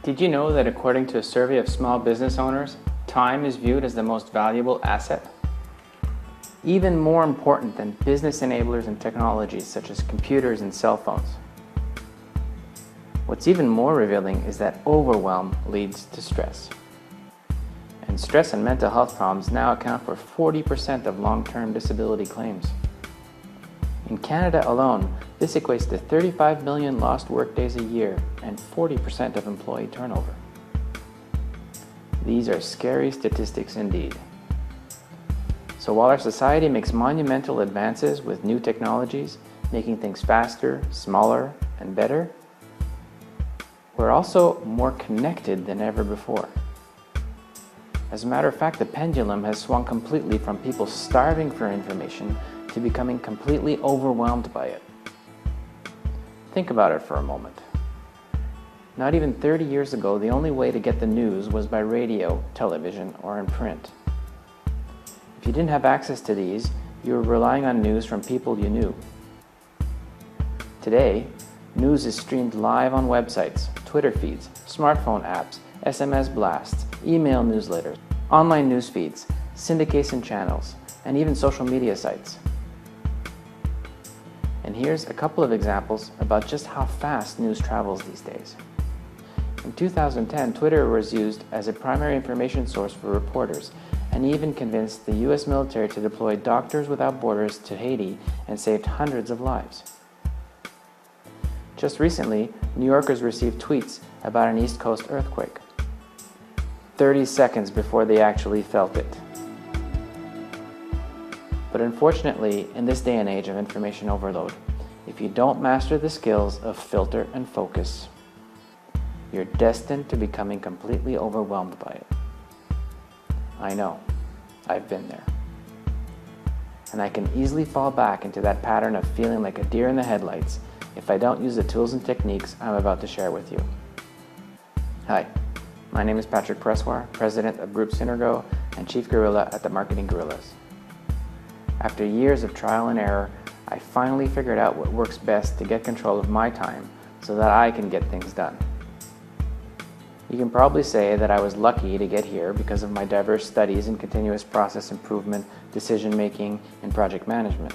Did you know that according to a survey of small business owners, time is viewed as the most valuable asset? Even more important than business enablers and technologies such as computers and cell phones. What's even more revealing is that overwhelm leads to stress. And stress and mental health problems now account for 40% of long-term disability claims. In Canada alone, this equates to 35 million lost workdays a year and 40% of employee turnover. These are scary statistics indeed. So while our society makes monumental advances with new technologies, making things faster, smaller, and better, we're also more connected than ever before. As a matter of fact, the pendulum has swung completely from people starving for information to becoming completely overwhelmed by it. Think about it for a moment. Not even 30 years ago, the only way to get the news was by radio, television, or in print. If you didn't have access to these, you were relying on news from people you knew. Today, news is streamed live on websites, Twitter feeds, smartphone apps, SMS blasts, email newsletters, online news feeds, syndication channels, and even social media sites. And here's a couple of examples about just how fast news travels these days. In 2010, Twitter was used as a primary information source for reporters, and even convinced the US military to deploy Doctors Without Borders to Haiti and saved hundreds of lives. Just recently, New Yorkers received tweets about an East Coast earthquake, 30 seconds before they actually felt it. But unfortunately, in this day and age of information overload, if you don't master the skills of filter and focus, you're destined to becoming completely overwhelmed by it. I know, I've been there. And I can easily fall back into that pattern of feeling like a deer in the headlights if I don't use the tools and techniques I'm about to share with you. Hi, my name is Patrick Pressoir, President of Group Synergo and Chief Guerrilla at the Marketing Guerrillas. After years of trial and error, I finally figured out what works best to get control of my time so that I can get things done. You can probably say that I was lucky to get here because of my diverse studies in continuous process improvement, decision making, and project management.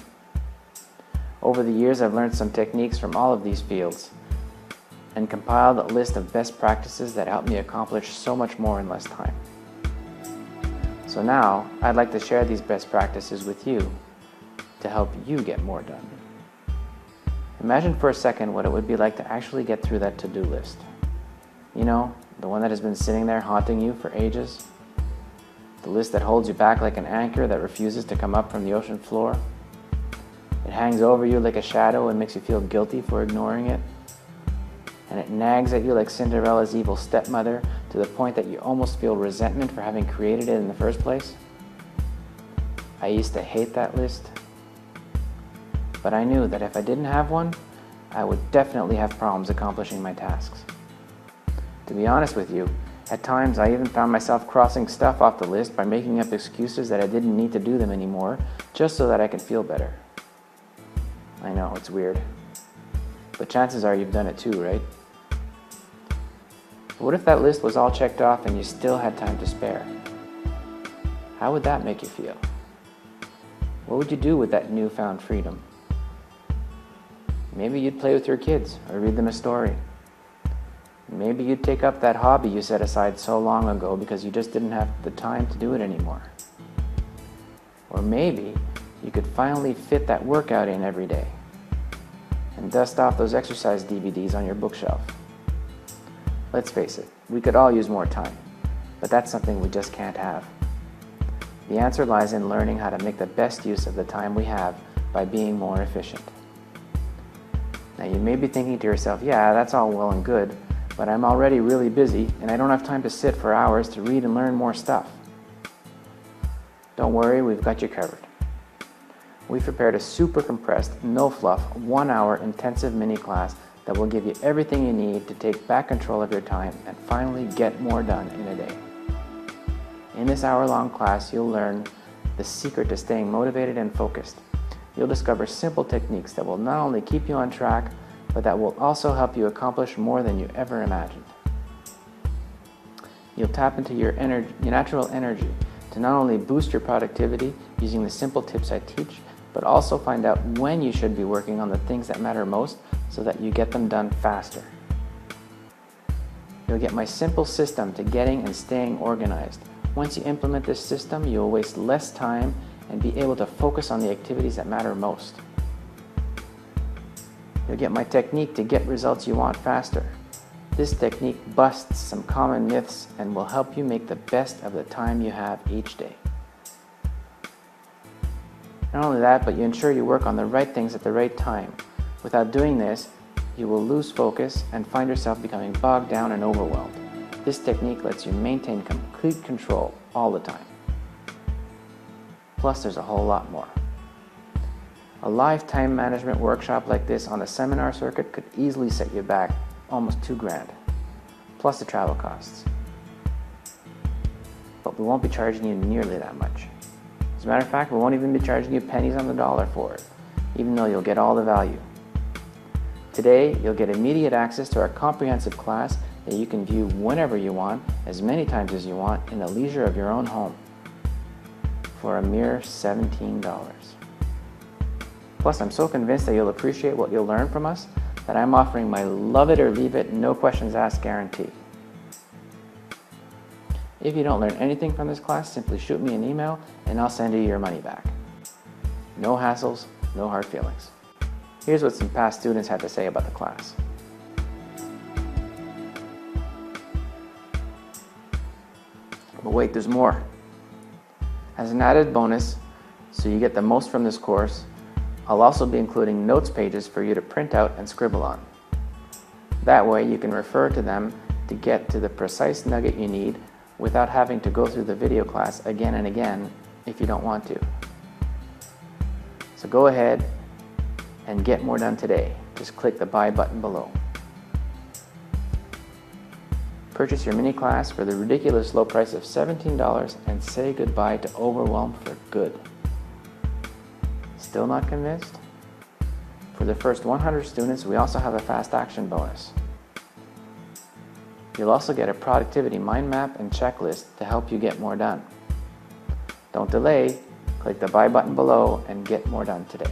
Over the years, I've learned some techniques from all of these fields and compiled a list of best practices that help me accomplish so much more in less time. So now, I'd like to share these best practices with you to help you get more done. Imagine for a second what it would be like to actually get through that to-do list. You know, the one that has been sitting there haunting you for ages? The list that holds you back like an anchor that refuses to come up from the ocean floor? It hangs over you like a shadow and makes you feel guilty for ignoring it? And it nags at you like Cinderella's evil stepmother to the point that you almost feel resentment for having created it in the first place? I used to hate that list. But I knew that if I didn't have one, I would definitely have problems accomplishing my tasks. To be honest with you, at times I even found myself crossing stuff off the list by making up excuses that I didn't need to do them anymore, just so that I could feel better. I know, it's weird. But chances are you've done it too, right? But what if that list was all checked off and you still had time to spare? How would that make you feel? What would you do with that newfound freedom? Maybe you'd play with your kids or read them a story. Maybe you'd take up that hobby you set aside so long ago because you just didn't have the time to do it anymore. Or maybe you could finally fit that workout in every day and dust off those exercise DVDs on your bookshelf. Let's face it, we could all use more time, but that's something we just can't have. The answer lies in learning how to make the best use of the time we have by being more efficient. Now you may be thinking to yourself, yeah, that's all well and good, but I'm already really busy and I don't have time to sit for hours to read and learn more stuff. Don't worry, we've got you covered. We've prepared a super compressed, no fluff, 1 hour intensive mini class that will give you everything you need to take back control of your time and finally get more done in a day. In this hour-long class, you'll learn the secret to staying motivated and focused. You'll discover simple techniques that will not only keep you on track, but that will also help you accomplish more than you ever imagined. You'll tap into your natural energy to not only boost your productivity using the simple tips I teach, but also find out when you should be working on the things that matter most so that you get them done faster. You'll get my simple system to getting and staying organized. Once you implement this system, you will waste less time and be able to focus on the activities that matter most. You'll get my technique to get results you want faster. This technique busts some common myths and will help you make the best of the time you have each day. Not only that, but you ensure you work on the right things at the right time. Without doing this, you will lose focus and find yourself becoming bogged down and overwhelmed. This technique lets you maintain complete control all the time. Plus, there's a whole lot more. A live time management workshop like this on a seminar circuit could easily set you back almost $2,000, plus the travel costs. But we won't be charging you nearly that much. As a matter of fact, we won't even be charging you pennies on the dollar for it, even though you'll get all the value. Today, you'll get immediate access to our comprehensive class that you can view whenever you want, as many times as you want, in the leisure of your own home, for a mere $17. Plus, I'm so convinced that you'll appreciate what you'll learn from us that I'm offering my love it or leave it, no questions asked guarantee. If you don't learn anything from this class, simply shoot me an email and I'll send you your money back. No hassles, no hard feelings. Here's what some past students had to say about the class. But wait, there's more. As an added bonus, so you get the most from this course, I'll also be including notes pages for you to print out and scribble on. That way you can refer to them to get to the precise nugget you need without having to go through the video class again and again if you don't want to. So go ahead and get more done today. Just click the buy button below. Purchase your mini class for the ridiculous low price of $17 and say goodbye to overwhelm for good. Still not convinced? For the first 100 students, we also have a fast action bonus. You'll also get a productivity mind map and checklist to help you get more done. Don't delay, click the buy button below and get more done today.